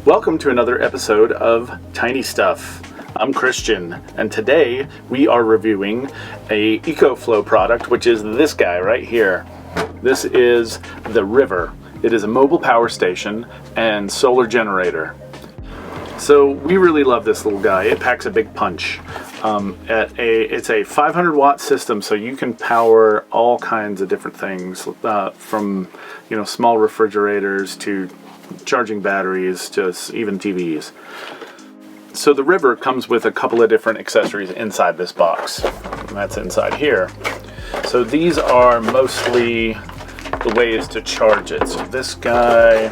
Welcome to another episode of Tiny Stuff. I'm Christian, and today we are reviewing a EcoFlow product, which is this guy right here. This is the River. It is a mobile power station and solar generator. So we really love this little guy. It packs a big punch. It's a 500 watt system, so you can power all kinds of different things, from small refrigerators to charging batteries to even TVs. So the River comes with a couple of different accessories inside this box, and that's inside here. So these are mostly the ways to charge it. So this guy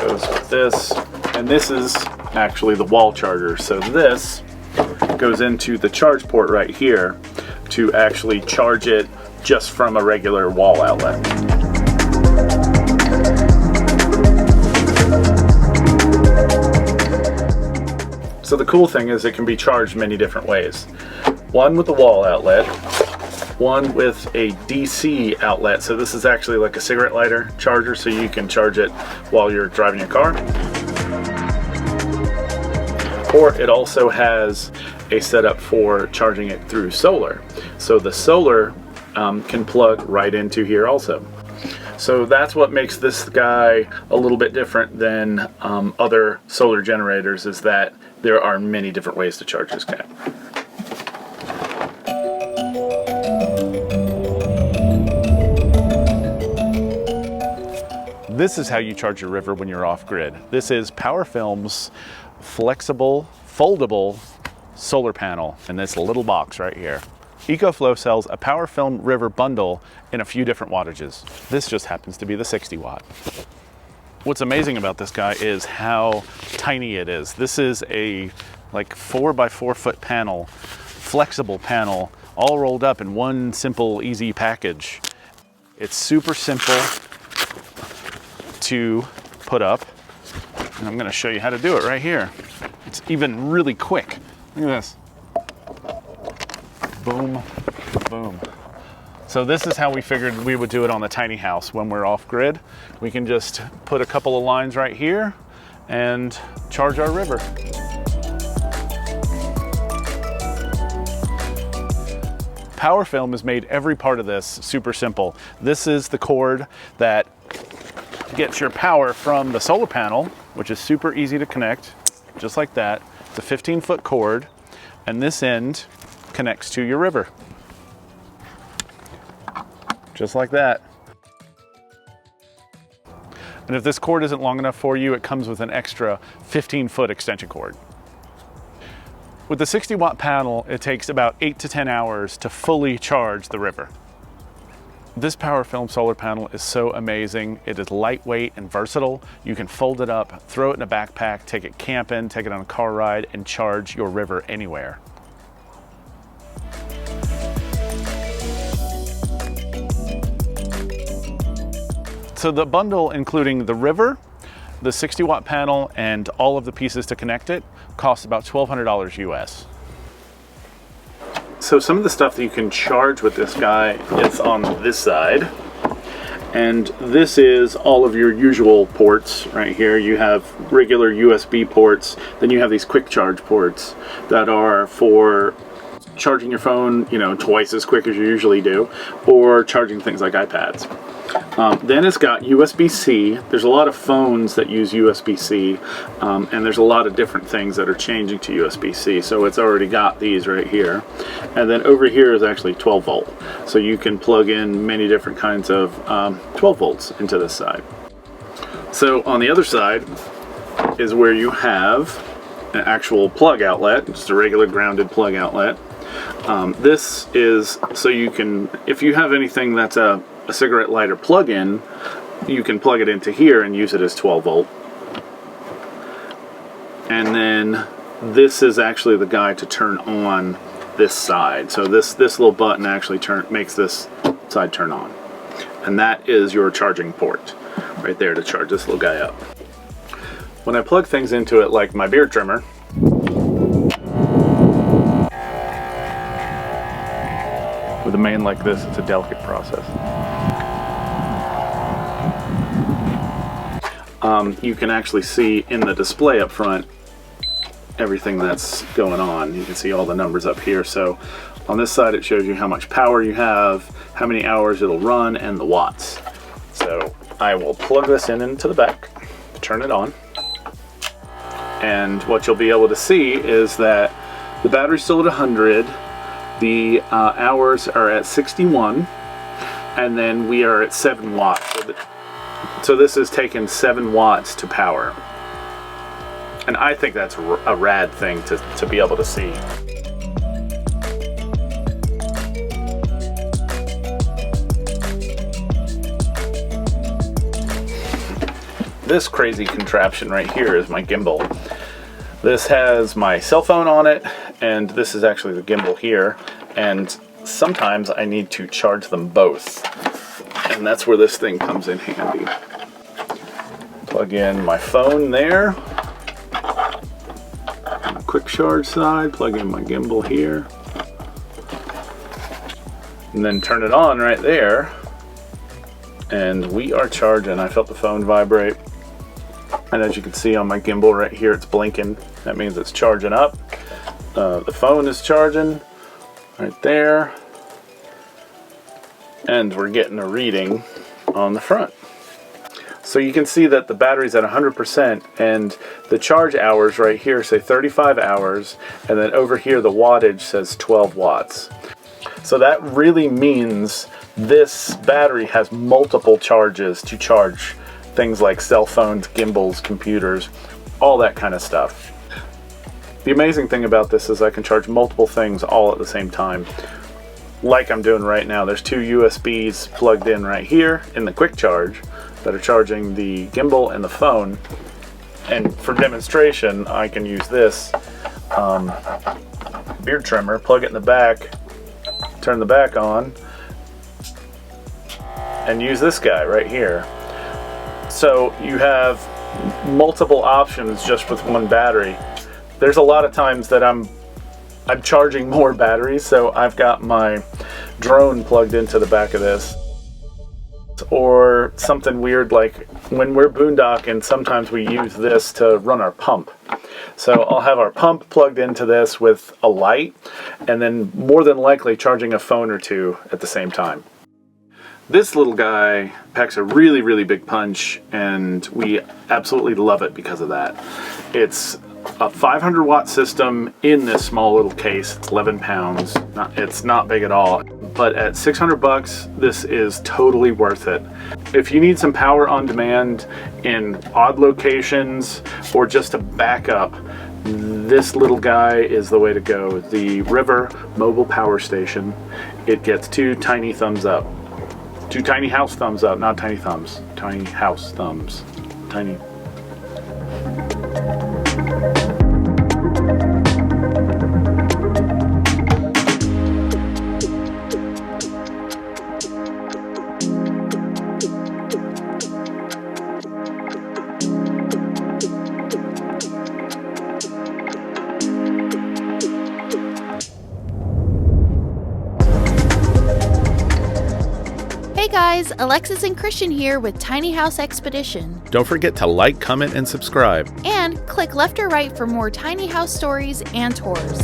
goes with this, and this is actually the wall charger. So this goes into the charge port right here to actually charge it just from a regular wall outlet. So the cool thing is it can be charged many different ways. One with the wall outlet, one with a DC outlet. So this is actually like a cigarette lighter charger, so you can charge it while you're driving your car. Or it also has a setup for charging it through solar. So the solar can plug right into here also. So that's what makes this guy a little bit different than other solar generators, is that there are many different ways to charge this guy. This is how you charge your River when you're off grid. This is PowerFilm's flexible, foldable solar panel in this little box right here. EcoFlow sells a PowerFilm River bundle in a few different wattages. This just happens to be the 60 watt. What's amazing about this guy is how tiny it is. This is a 4 by 4 foot panel, flexible panel, all rolled up in one simple, easy package. It's super simple to put up, and I'm gonna show you how to do it right here. It's even really quick. Look at this. Boom, boom. So this is how we figured we would do it on the tiny house when we're off grid. We can just put a couple of lines right here and charge our River. PowerFilm has made every part of this super simple. This is the cord that gets your power from the solar panel, which is super easy to connect, just like that. It's a 15-foot cord, and this end connects to your River. Just like that. And if this cord isn't long enough for you, it comes with an extra 15-foot extension cord. With the 60 watt panel, it takes about 8 to 10 hours to fully charge the River. This PowerFilm solar panel is so amazing. It is lightweight and versatile. You can fold it up, throw it in a backpack, take it camping, take it on a car ride, and charge your River anywhere. So the bundle, including the River, the 60 watt panel, and all of the pieces to connect it, costs about $1,200 US. So some of the stuff that you can charge with this guy is on this side. And this is all of your usual ports right here. You have regular USB ports, then you have these quick charge ports that are for charging your phone, twice as quick as you usually do, or charging things like iPads. Then it's got USB-C. There's a lot of phones that use USB-C, and there's a lot of different things that are changing to USB-C. So it's already got these right here. And then over here is actually 12 volt. So you can plug in many different kinds of 12 volts into this side. So on the other side is where you have an actual plug outlet, just a regular grounded plug outlet. This is so you can, if you have anything that's a cigarette lighter plug-in, you can plug it into here and use it as 12 volt. And then this is actually the guy to turn on this side. So this little button actually makes this side turn on. And that is your charging port right there to charge this little guy up. When I plug things into it, like my beard trimmer, with a main like this, it's a delicate process. You can actually see in the display up front everything that's going on. You can see all the numbers up here. So on this side it shows you how much power you have, how many hours it'll run, and the watts. So I will plug this into the back, turn it on, and what you'll be able to see is that the battery's still at 100, the hours are at 61, and then we are at 7 watts. So this is taking 7 watts to power. And I think that's a rad thing to be able to see. This crazy contraption right here is my gimbal. This has my cell phone on it, and this is actually the gimbal here. And sometimes I need to charge them both. And that's where this thing comes in handy. Plug in my phone there. On the quick charge side, plug in my gimbal here. And then turn it on right there. And we are charging. I felt the phone vibrate. And as you can see on my gimbal right here, it's blinking. That means it's charging up. The phone is charging right there. And we're getting a reading on the front. So you can see that the battery's at 100%, and the charge hours right here say 35 hours, and then over here the wattage says 12 watts. So that really means this battery has multiple charges to charge things like cell phones, gimbals, computers, all that kind of stuff. The amazing thing about this is I can charge multiple things all at the same time, like I'm doing right now. There's 2 USBs plugged in right here in the quick charge that are charging the gimbal and the phone. And for demonstration, I can use this beard trimmer, plug it in the back, turn the back on, and use this guy right here. So you have multiple options just with one battery. There's a lot of times that I'm charging more batteries, so I've got my drone plugged into the back of this. Or something weird like when we're boondocking, sometimes we use this to run our pump. So I'll have our pump plugged into this with a light, and then more than likely charging a phone or two at the same time. This little guy packs a really, really big punch, and we absolutely love it because of that. It's a 500 watt system in this small little case. It's 11 pounds. It's not big at all. But at 600 bucks, this is totally worth it. If you need some power on demand in odd locations or just to back up, this little guy is the way to go. The River Mobile Power Station. It gets 2 tiny thumbs up. 2 tiny house thumbs up, not tiny thumbs. Tiny house thumbs. Tiny. Hey guys, Alexis and Christian here with Tiny House Expedition. Don't forget to like, comment, and subscribe. And click left or right for more tiny house stories and tours.